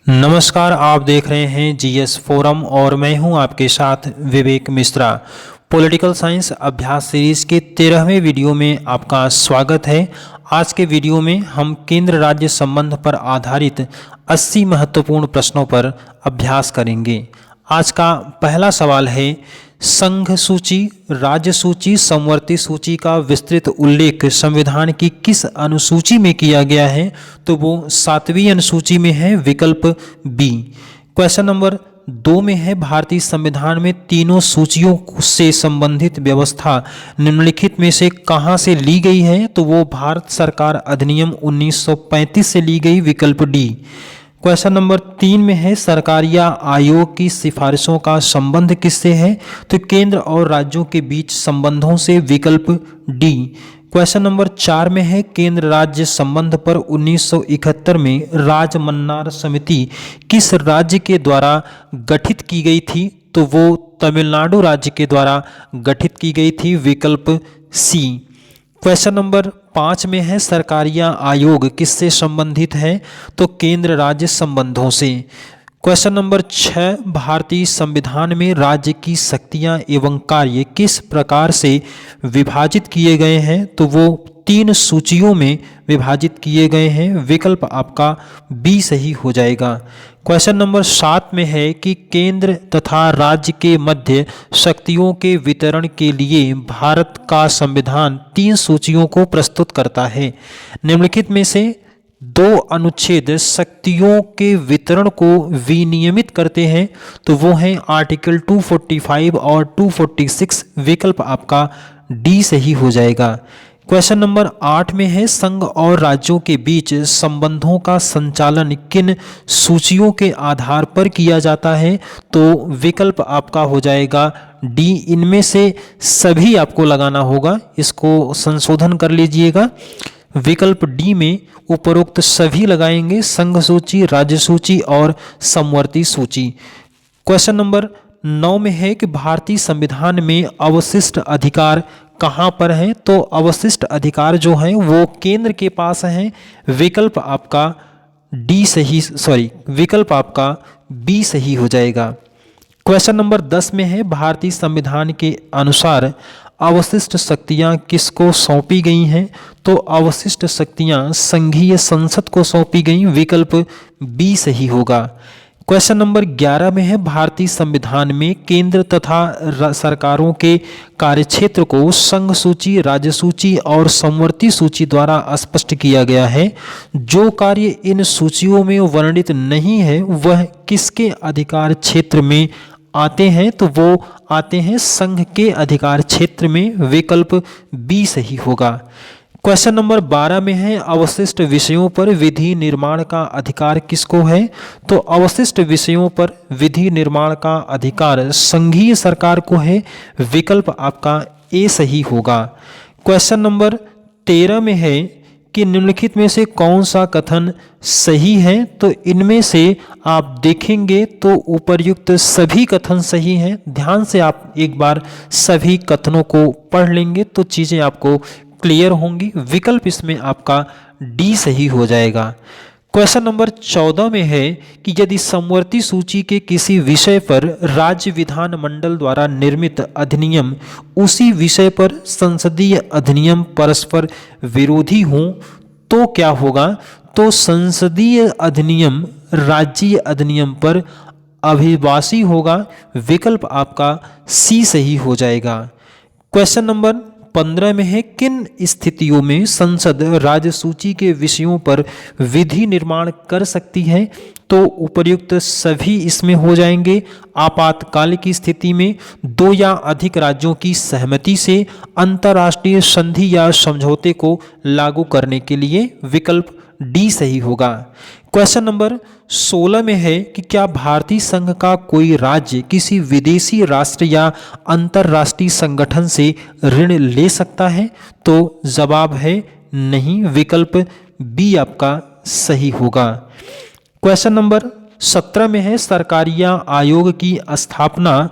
नमस्कार, आप देख रहे हैं जीएस फोरम और मैं हूं आपके साथ विवेक मिश्रा। पॉलिटिकल साइंस अभ्यास सीरीज के 13वें वीडियो में आपका स्वागत है। आज के वीडियो में हम केंद्र राज्य संबंध पर आधारित 80 महत्वपूर्ण प्रश्नों पर अभ्यास करेंगे। आज का पहला सवाल है, संघ सूची, राज्य सूची, समवर्ती सूची का विस्तृत उल्लेख संविधान की किस अनुसूची में किया गया है? तो वो 7वीं अनुसूची में है, विकल्प बी। क्वेश्चन नंबर 2 में है, भारतीय संविधान में तीनों सूचियों से संबंधित व्यवस्था निम्नलिखित में से कहां से ली गई है? तो वो भारत सरकार अधिनियम 1935 से ली गई, विकल्प डी। क्वेश्चन नंबर 3 में है, सरकार या आयोग की सिफारिशों का संबंध किससे है? तो केंद्र और राज्यों के बीच संबंधों से, विकल्प डी। क्वेश्चन नंबर 4 में है, केंद्र राज्य संबंध पर 1971 में राजमन्नार समिति किस राज्य के द्वारा गठित की गई थी? तो वो तमिलनाडु राज्य के द्वारा गठित की गई थी, विकल्प सी। क्वेश्चन नंबर 5 में है, सरकार या आयोग किससे संबंधित है? तो केंद्र राज्य संबंधों से। क्वेश्चन नंबर 6, भारतीय संविधान में राज्य की शक्तियां एवं कार्य किस प्रकार से विभाजित किए गए हैं? तो वो 3 सूचियों में विभाजित किए गए हैं, विकल्प आपका बी सही हो जाएगा। क्वेश्चन नंबर 7 में है कि केंद्र तथा राज्य के मध्य शक्तियों के वितरण के लिए भारत का संविधान 3 सूचियों को प्रस्तुत करता है। निम्नलिखित में से 2 अनुच्छेद शक्तियों के वितरण को विनियमित करते हैं, तो वो हैं आर्टिकल 245 और 246, विकल्प आपका डी सही हो जाएगा। क्वेश्चन नंबर 8 में है, संघ और राज्यों के बीच संबंधों का संचालन किन सूचियों के आधार पर किया जाता है? तो विकल्प आपका हो जाएगा डी। इनमें से सभी आपको लगाना होगा, इसको संशोधन कर लीजिएगा। विकल्प डी में उपरोक्त सभी लगाएंगे, संघ सूची, राज्य सूची और समवर्ती सूची। क्वेश्चन नंबर 9 में है कि भारतीय संविधान में अवशिष्ट अधिकार कहां पर है? तो अवशिष्ट अधिकार जो हैं वो केंद्र के पास हैं, विकल्प आपका डी सही, विकल्प आपका बी सही हो जाएगा। क्वेश्चन नंबर 10 में है, भारतीय संविधान के अनुसार अवशिष्ट शक्तियां किसको सौंपी गई हैं? तो अवशिष्ट शक्तियां संघीय संसद को सौंपी गई, विकल्प बी सही होगा। क्वेश्चन नंबर 11 में है, भारतीय संविधान में केंद्र तथा सरकारों के कार्यक्षेत्र को संघ सूची, राज्य सूची और समवर्ती सूची द्वारा स्पष्ट किया गया है। जो कार्य इन सूचियों में वर्णित नहीं है वह किसके अधिकार क्षेत्र में आते हैं? तो वो आते हैं संघ के अधिकार क्षेत्र में, विकल्प बी सही होगा। क्वेश्चन नंबर 12 में है, अवशिष्ट विषयों पर विधि निर्माण का अधिकार किसको है? तो अवशिष्ट विषयों पर विधि निर्माण का अधिकार संघीय सरकार को है, विकल्प आपका ए सही होगा। क्वेश्चन नंबर 13 में है कि निम्नलिखित में से कौन सा कथन सही है? तो इनमें से आप देखेंगे तो उपर्युक्त सभी कथन सही हैं। ध्यान से आप एक बार सभी कथनों को पढ़ लेंगे तो चीज़ें आपको क्लियर होंगी, विकल्प इसमें आपका डी सही हो जाएगा। क्वेश्चन नंबर 14 में है कि यदि समवर्ती सूची के किसी विषय पर राज्य विधान मंडल द्वारा निर्मित अधिनियम उसी विषय पर संसदीय अधिनियम परस्पर विरोधी हों तो क्या होगा? तो संसदीय अधिनियम राज्यीय अधिनियम पर अभिबासी होगा, विकल्प आपका सी सही हो जाएगा। क्वेश्चन नंबर 15 में है, किन स्थितियों में संसद राज्य सूची के विषयों पर विधि निर्माण कर सकती है? तो उपर्युक्त सभी इसमें हो जाएंगे। आपातकाल की स्थिति में, 2 या अधिक राज्यों की सहमति से, अंतर्राष्ट्रीय संधि या समझौते को लागू करने के लिए, विकल्प डी सही होगा। क्वेश्चन नंबर 16 में है कि क्या भारतीय संघ का कोई राज्य किसी विदेशी राष्ट्र या अंतर्राष्ट्रीय संगठन से ऋण ले सकता है? तो जवाब है नहीं, विकल्प बी आपका सही होगा। क्वेश्चन नंबर 17 में है, सरकार या आयोग की स्थापना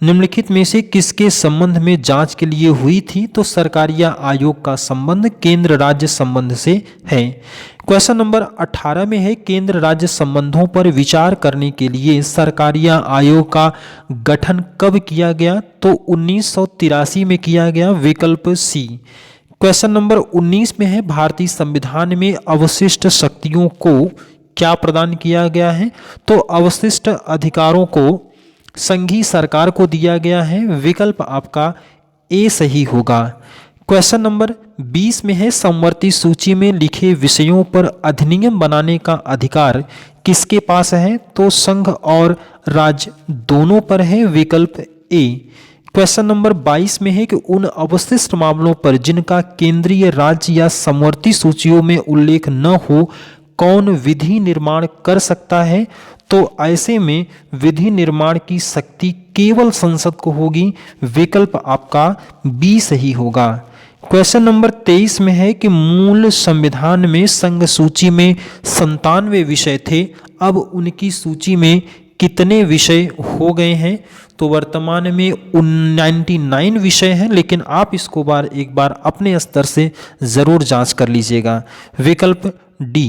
निम्नलिखित में से किसके संबंध में जांच के लिए हुई थी? तो सरकारिया आयोग का संबंध केंद्र राज्य संबंध से है। क्वेश्चन नंबर 18 में है केंद्र राज्य संबंधों पर विचार करने के लिए सरकारिया आयोग का गठन कब किया गया? तो 1983 में किया गया, विकल्प सी। क्वेश्चन नंबर 19 में है भारतीय संविधान में अवशिष्ट शक्तियों को क्या प्रदान किया गया है? तो अवशिष्ट अधिकारों को संघीय सरकार को दिया गया है, विकल्प आपका ए सही होगा। क्वेश्चन नंबर 20 में है समवर्ती सूची में लिखे विषयों पर अधिनियम बनाने का अधिकार किसके पास है? तो संघ और राज्य दोनों पर है, विकल्प ए। क्वेश्चन नंबर 22 में है कि उन अवशिष्ट मामलों पर जिनका केंद्रीय राज्य या समवर्ती सूचियों में उल्लेख न हो कौन विधि निर्माण कर सकता है? तो ऐसे में विधि निर्माण की शक्ति केवल संसद को होगी, विकल्प आपका बी सही होगा। क्वेश्चन नंबर 23 में है कि मूल संविधान में संघ सूची में 97 विषय थे, अब उनकी सूची में कितने विषय हो गए हैं? तो वर्तमान में 99 विषय हैं, लेकिन आप इसको एक बार अपने स्तर से जरूर जांच कर लीजिएगा, विकल्प डी।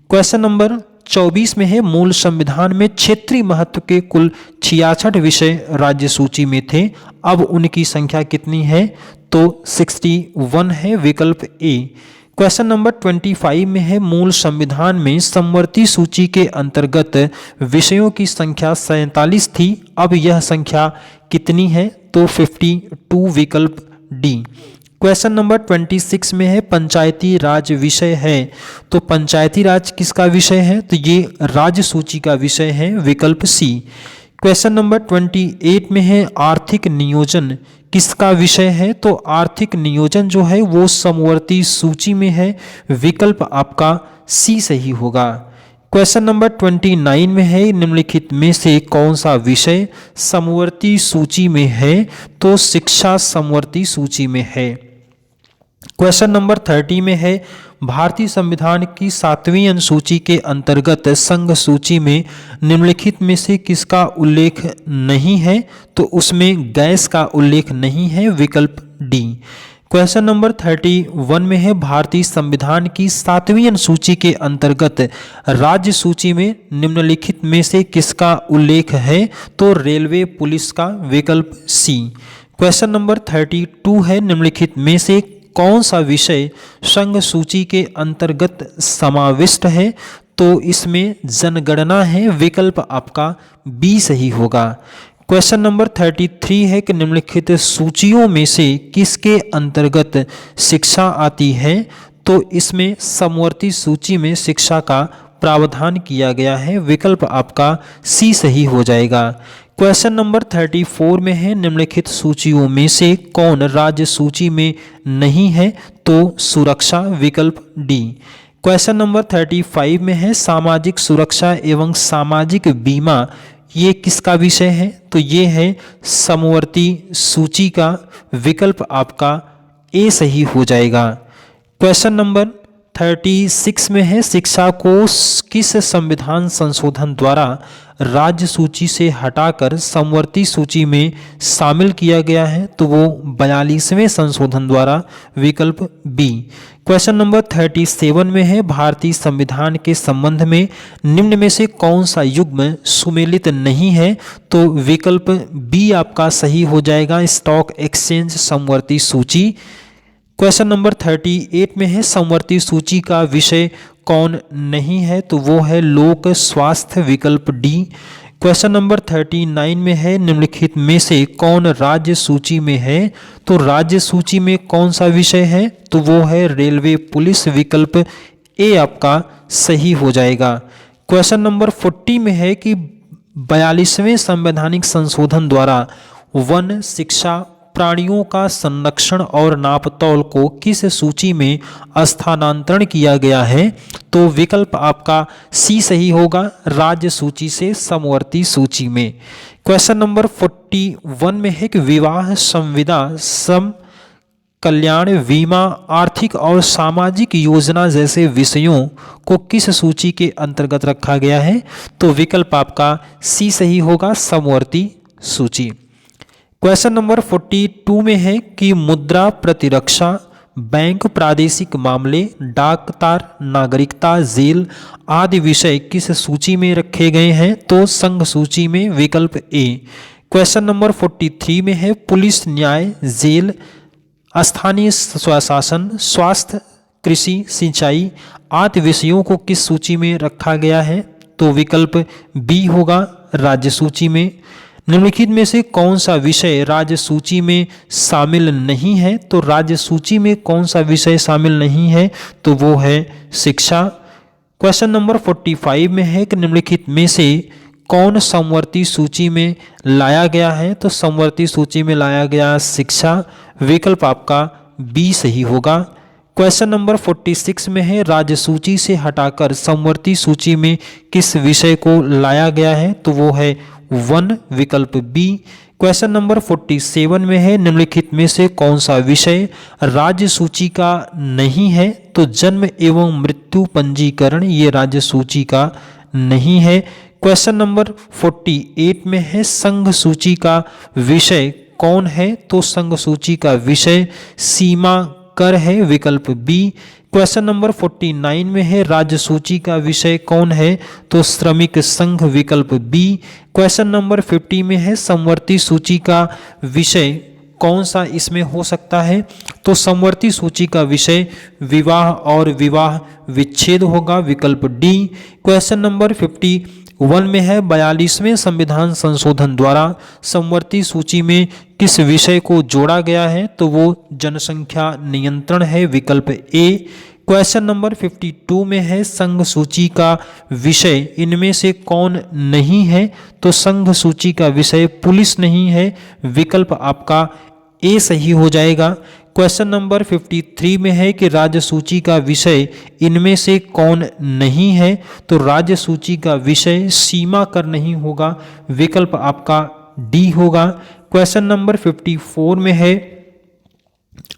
क्वेश्चन नंबर 24 में है मूल संविधान में क्षेत्रीय महत्व के कुल 66 विषय राज्य सूची में थे, अब उनकी संख्या कितनी है? तो 61 है, विकल्प ए। क्वेश्चन नंबर 25 में है मूल संविधान में समवर्ती सूची के अंतर्गत विषयों की संख्या 47 थी, अब यह संख्या कितनी है? तो 52, विकल्प डी। क्वेश्चन नंबर 26 में है पंचायती राज विषय है, तो पंचायती राज किसका विषय है? तो ये राज्य सूची का विषय है, विकल्प सी। क्वेश्चन नंबर 28 में है आर्थिक नियोजन किसका विषय है? तो आर्थिक नियोजन जो है वो समवर्ती सूची में है, विकल्प आपका सी सही होगा। क्वेश्चन नंबर 29 में है निम्नलिखित में से कौन सा विषय समवर्ती सूची में है? तो शिक्षा समवर्ती सूची में है। क्वेश्चन नंबर 30 में है भारतीय संविधान की 7वीं अनुसूची के अंतर्गत संघ सूची में निम्नलिखित में से किसका उल्लेख नहीं है? तो उसमें गैस का उल्लेख नहीं है, विकल्प डी। क्वेश्चन नंबर 31 में है भारतीय संविधान की 7वीं अनुसूची के अंतर्गत राज्य सूची में निम्नलिखित में से किसका उल्लेख है? तो रेलवे पुलिस का, विकल्प सी। क्वेश्चन नंबर 32 है निम्नलिखित में से कौन सा विषय संघ सूची के अंतर्गत समाविष्ट है? तो इसमें जनगणना है, विकल्प आपका बी सही होगा। क्वेश्चन नंबर 33 है कि निम्नलिखित सूचियों में से किसके अंतर्गत शिक्षा आती है? तो इसमें समवर्ती सूची में शिक्षा का प्रावधान किया गया है, विकल्प आपका सी सही हो जाएगा। क्वेश्चन नंबर 34 में है निम्नलिखित सूचियों में से कौन राज्य सूची में नहीं है? तो सुरक्षा, विकल्प डी। क्वेश्चन नंबर 35 में है सामाजिक सुरक्षा एवं सामाजिक बीमा ये किसका विषय है? तो ये है समवर्ती सूची का, विकल्प आपका ए सही हो जाएगा। क्वेश्चन नंबर 36 में है शिक्षा को किस संविधान संशोधन द्वारा राज्य सूची से हटाकर समवर्ती सूची में शामिल किया गया है? तो वो 42वें संशोधन द्वारा, विकल्प बी। क्वेश्चन नंबर 37 में है भारतीय संविधान के संबंध में निम्न में से कौन सा युग्म सुमेलित नहीं है? तो विकल्प बी आपका सही हो जाएगा, स्टॉक एक्सचेंज समवर्ती सूची। क्वेश्चन नंबर 38 में है समवर्ती सूची का विषय कौन नहीं है? तो वो है लोक स्वास्थ्य, विकल्प डी। क्वेश्चन नंबर 39 में है निम्नलिखित में से कौन राज्य सूची में है? तो राज्य सूची में कौन सा विषय है? तो वो है रेलवे पुलिस, विकल्प ए आपका सही हो जाएगा। क्वेश्चन नंबर 40 में है कि 42वें संवैधानिक संशोधन द्वारा वन, शिक्षा, प्राणियों का संरक्षण और नापतौल को किस सूची में स्थानांतरण किया गया है? तो विकल्प आपका सी सही होगा, राज्य सूची से समवर्ती सूची में। क्वेश्चन नंबर 41 में है कि विवाह, संविदा, सम कल्याण, बीमा, आर्थिक और सामाजिक योजना जैसे विषयों को किस सूची के अंतर्गत रखा गया है? तो विकल्प आपका सी सही होगा, समवर्ती सूची। क्वेश्चन नंबर 42 में है कि मुद्रा प्रतिरक्षा, बैंक, प्रादेशिक मामले, डाक तार, नागरिकता, जेल आदि विषय किस सूची में रखे गए हैं? तो संघ सूची में, विकल्प ए। क्वेश्चन नंबर 43 में है पुलिस, न्याय, जेल, स्थानीय स्वशासन, स्वास्थ्य, कृषि, सिंचाई आदि विषयों को किस सूची में रखा गया है? तो विकल्प बी होगा, राज्य सूची में। निम्नलिखित में से कौन सा विषय राज्य सूची में शामिल नहीं है? तो राज्य सूची में कौन सा विषय शामिल नहीं है? तो वो है शिक्षा। क्वेश्चन नंबर 45 में है कि निम्नलिखित में से कौन समवर्ती सूची में लाया गया है? तो समवर्ती सूची में लाया गया शिक्षा, विकल्प आपका बी सही होगा। क्वेश्चन नंबर 46 में है राज्य सूची से हटाकर समवर्ती सूची में किस विषय को लाया गया है? तो वो है वन, विकल्प बी। क्वेश्चन नंबर 47 में है निम्नलिखित में से कौन सा विषय राज्य सूची का नहीं है? तो जन्म एवं मृत्यु पंजीकरण ये राज्य सूची का नहीं है। क्वेश्चन नंबर 48 में है संघ सूची का विषय कौन है? तो संघ सूची का विषय सीमा कर है, विकल्प बी। क्वेश्चन नंबर 49 में है राज्य सूची का विषय कौन है? तो श्रमिक संघ, विकल्प बी। क्वेश्चन नंबर 50 में है समवर्ती सूची का विषय कौन सा इसमें हो सकता है? तो समवर्ती सूची का विषय विवाह और विवाह विच्छेद होगा, विकल्प डी। क्वेश्चन नंबर 51 में है 42वें संविधान संशोधन द्वारा समवर्ती सूची में किस विषय को जोड़ा गया है? तो वो जनसंख्या नियंत्रण है, विकल्प ए। क्वेश्चन नंबर 52 में है संघ सूची का विषय इनमें से कौन नहीं है? तो संघ सूची का विषय पुलिस नहीं है, विकल्प आपका ए सही हो जाएगा। क्वेश्चन नंबर 53 में है कि राज्य सूची का विषय इनमें से कौन नहीं है? तो राज्य सूची का विषय सीमा कर नहीं होगा, विकल्प आपका डी होगा। क्वेश्चन नंबर 54 में है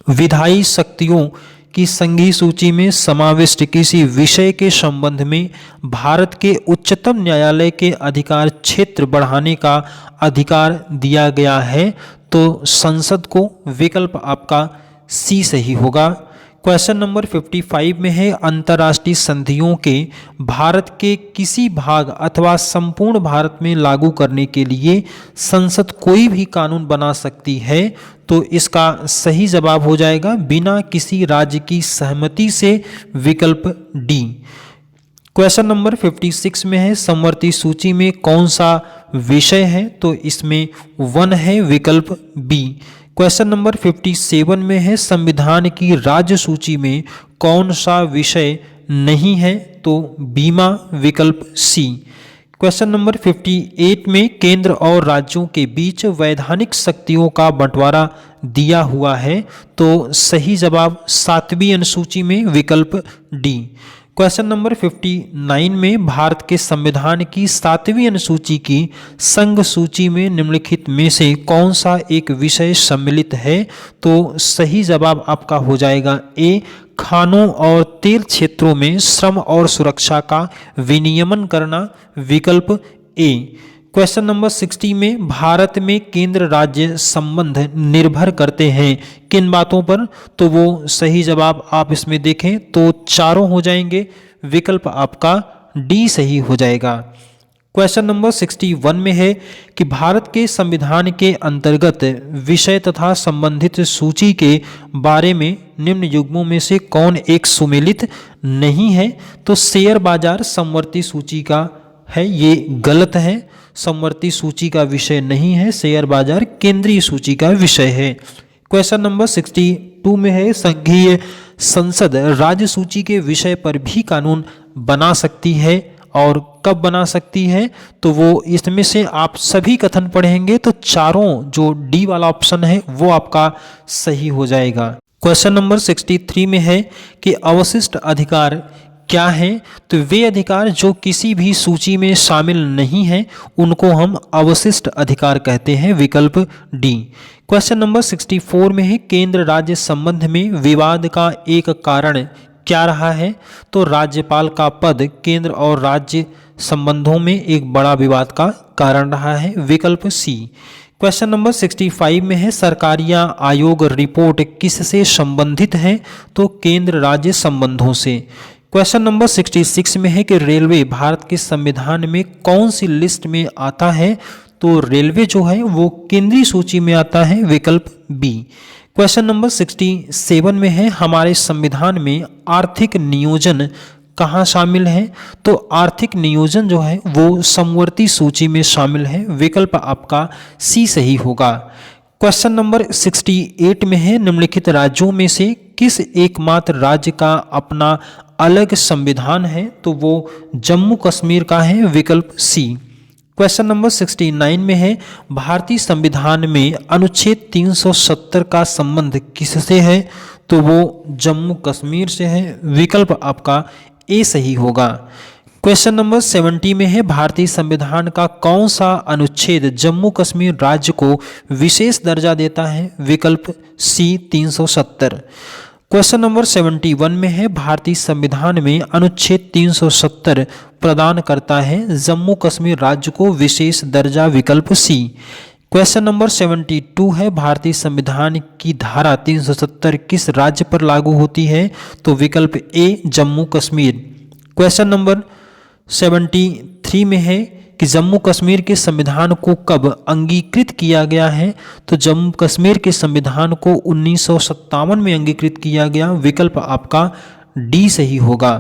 विधायी शक्तियों की संघीय सूची में समाविष्ट किसी विषय के संबंध में भारत के उच्चतम न्यायालय के अधिकार क्षेत्र बढ़ाने का अधिकार दिया गया है? तो संसद को, विकल्प आपका सी सही होगा। क्वेश्चन नंबर 55 में है अंतर्राष्ट्रीय संधियों के भारत के किसी भाग अथवा संपूर्ण भारत में लागू करने के लिए संसद कोई भी कानून बना सकती है? तो इसका सही जवाब हो जाएगा बिना किसी राज्य की सहमति से, विकल्प डी। क्वेश्चन नंबर 56 में है समवर्ती सूची में कौन सा विषय है? तो इसमें वन है, विकल्प बी। क्वेश्चन नंबर 57 में है संविधान की राज्य सूची में कौन सा विषय नहीं है? तो बीमा, विकल्प सी। क्वेश्चन नंबर 58 में केंद्र और राज्यों के बीच वैधानिक शक्तियों का बंटवारा दिया हुआ है? तो सही जवाब 7वीं अनुसूची में, विकल्प डी। क्वेश्चन नंबर 59 में भारत के संविधान की 7वीं अनुसूची की संघ सूची में निम्नलिखित में से कौन सा एक विषय सम्मिलित है? तो सही जवाब आपका हो जाएगा ए, खानों और तेल क्षेत्रों में श्रम और सुरक्षा का विनियमन करना, विकल्प ए। क्वेश्चन नंबर 60 में भारत में केंद्र राज्य संबंध निर्भर करते हैं किन बातों पर? तो वो सही जवाब आप इसमें देखें तो चारों हो जाएंगे, विकल्प आपका डी सही हो जाएगा। क्वेश्चन नंबर 61 में है कि भारत के संविधान के अंतर्गत विषय तथा संबंधित सूची के बारे में निम्न युग्मों में से कौन एक सुमेलित नहीं है? तो शेयर बाजार समवर्ती सूची का है, ये गलत है। समवर्ती सूची का विषय नहीं है, शेयर बाजार केंद्रीय सूची का विषय है। क्वेश्चन नंबर 62 में है संघीय संसद राज्य सूची के विषय पर भी कानून बना सकती है और कब बना सकती है? तो वो इसमें से आप सभी कथन पढ़ेंगे तो चारों जो डी वाला ऑप्शन है वो आपका सही हो जाएगा। क्वेश्चन नंबर 63 में है कि अवशिष्ट अधिकार क्या हैं? तो वे अधिकार जो किसी भी सूची में शामिल नहीं हैं उनको हम अवशिष्ट अधिकार कहते हैं, विकल्प डी। क्वेश्चन नंबर 64 में है केंद्र राज्य संबंध में विवाद का एक कारण क्या रहा है? तो राज्यपाल का पद केंद्र और राज्य संबंधों में एक बड़ा विवाद का कारण रहा है, विकल्प सी। क्वेश्चन नंबर 65 में है सरकारिया आयोग रिपोर्ट किससे संबंधित है? तो केंद्र राज्य संबंधों से। क्वेश्चन नंबर 66 में है कि रेलवे भारत के संविधान में कौन सी लिस्ट में आता है? तो रेलवे जो है वो केंद्रीय सूची में आता है, विकल्प बी। क्वेश्चन नंबर 67 में है हमारे संविधान में आर्थिक नियोजन कहाँ शामिल है? तो आर्थिक नियोजन जो है वो समवर्ती सूची में शामिल है, विकल्प आपका सी सही होगा। क्वेश्चन नंबर 68 में है निम्नलिखित राज्यों में से किस एकमात्र राज्य का अपना अलग संविधान है? तो वो जम्मू कश्मीर का है, विकल्प सी। क्वेश्चन नंबर 69 में है भारतीय संविधान में अनुच्छेद 370 का संबंध किससे है? तो वो जम्मू कश्मीर से है, विकल्प आपका ए सही होगा। क्वेश्चन नंबर 70 में है भारतीय संविधान का कौन सा अनुच्छेद जम्मू कश्मीर राज्य को विशेष दर्जा देता है? विकल्प सी 370। क्वेश्चन नंबर 71 में है भारतीय संविधान में अनुच्छेद 370 प्रदान करता है जम्मू कश्मीर राज्य को विशेष दर्जा, विकल्प सी। क्वेश्चन नंबर 72 है भारतीय संविधान की धारा 370 किस राज्य पर लागू होती है? तो विकल्प ए जम्मू कश्मीर। क्वेश्चन नंबर 73 में है कि जम्मू कश्मीर के संविधान को कब अंगीकृत किया गया है? तो जम्मू कश्मीर के संविधान को 1957 में अंगीकृत किया गया, विकल्प आपका डी सही होगा।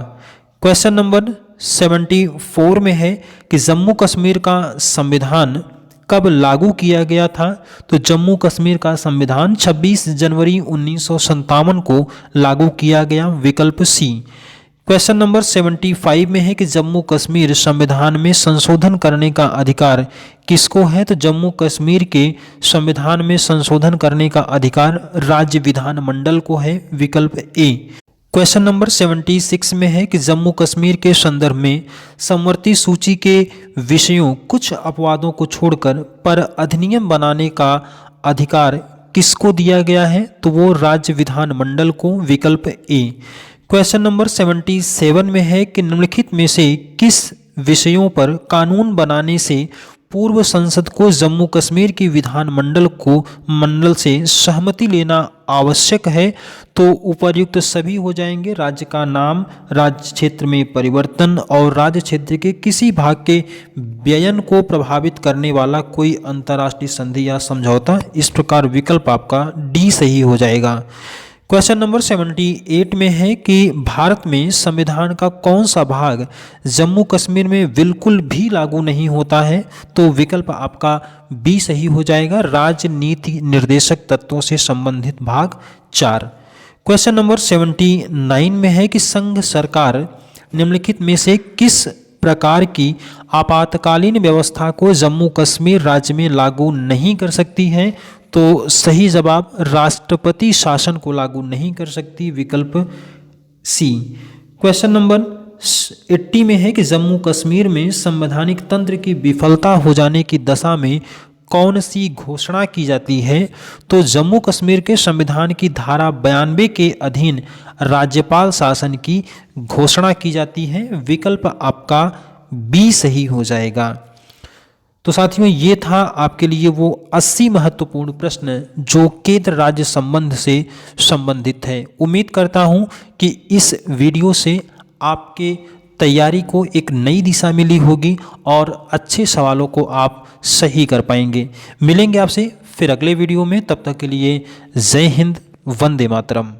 क्वेश्चन नंबर 74 में है कि जम्मू कश्मीर का संविधान कब लागू किया गया था? तो जम्मू कश्मीर का संविधान 26 जनवरी 1957 को लागू किया गया, विकल्प सी। क्वेश्चन नंबर 75 में है कि जम्मू कश्मीर संविधान में संशोधन करने का अधिकार किसको है? तो जम्मू कश्मीर के संविधान में संशोधन करने का अधिकार राज्य विधानमंडल को है, विकल्प ए। क्वेश्चन नंबर 76 में है कि जम्मू कश्मीर के संदर्भ में समवर्ती सूची के विषयों कुछ अपवादों को छोड़कर पर अधिनियम बनाने का अधिकार किसको दिया गया है? तो वो राज्य विधानमंडल को, विकल्प ए। क्वेश्चन नंबर 77 में है कि निम्नलिखित में से किस विषयों पर कानून बनाने से पूर्व संसद को जम्मू कश्मीर की मंडल से सहमति लेना आवश्यक है? तो उपर्युक्त सभी हो जाएंगे। राज्य का नाम, राज्य क्षेत्र में परिवर्तन और राज्य क्षेत्र के किसी भाग के व्ययन को प्रभावित करने वाला कोई अंतर्राष्ट्रीय संधि या समझौता। इस प्रकार विकल्प आपका डी सही हो जाएगा। क्वेश्चन नंबर 78 में है कि भारत में संविधान का कौन सा भाग जम्मू कश्मीर में बिल्कुल भी लागू नहीं होता है? तो विकल्प आपका बी सही हो जाएगा, राजनीति निर्देशक तत्वों से संबंधित भाग 4। क्वेश्चन नंबर 79 में है कि संघ सरकार निम्नलिखित में से किस प्रकार की आपातकालीन व्यवस्था को जम्मू कश्मीर राज्य में लागू नहीं कर सकती है? तो सही जवाब राष्ट्रपति शासन को लागू नहीं कर सकती, विकल्प सी। क्वेश्चन नंबर 80 में है कि जम्मू कश्मीर में संवैधानिक तंत्र की विफलता हो जाने की दशा में कौन सी घोषणा की जाती है? तो जम्मू कश्मीर के संविधान की धारा 92 के अधीन राज्यपाल शासन की घोषणा की जाती है, विकल्प आपका बी सही हो जाएगा। तो साथियों, ये था आपके लिए वो 80 महत्वपूर्ण प्रश्न जो केंद्र राज्य संबंध से संबंधित है। उम्मीद करता हूँ कि इस वीडियो से आपके तैयारी को एक नई दिशा मिली होगी और अच्छे सवालों को आप सही कर पाएंगे। मिलेंगे आपसे फिर अगले वीडियो में, तब तक के लिए जय हिंद, वंदे मातरम।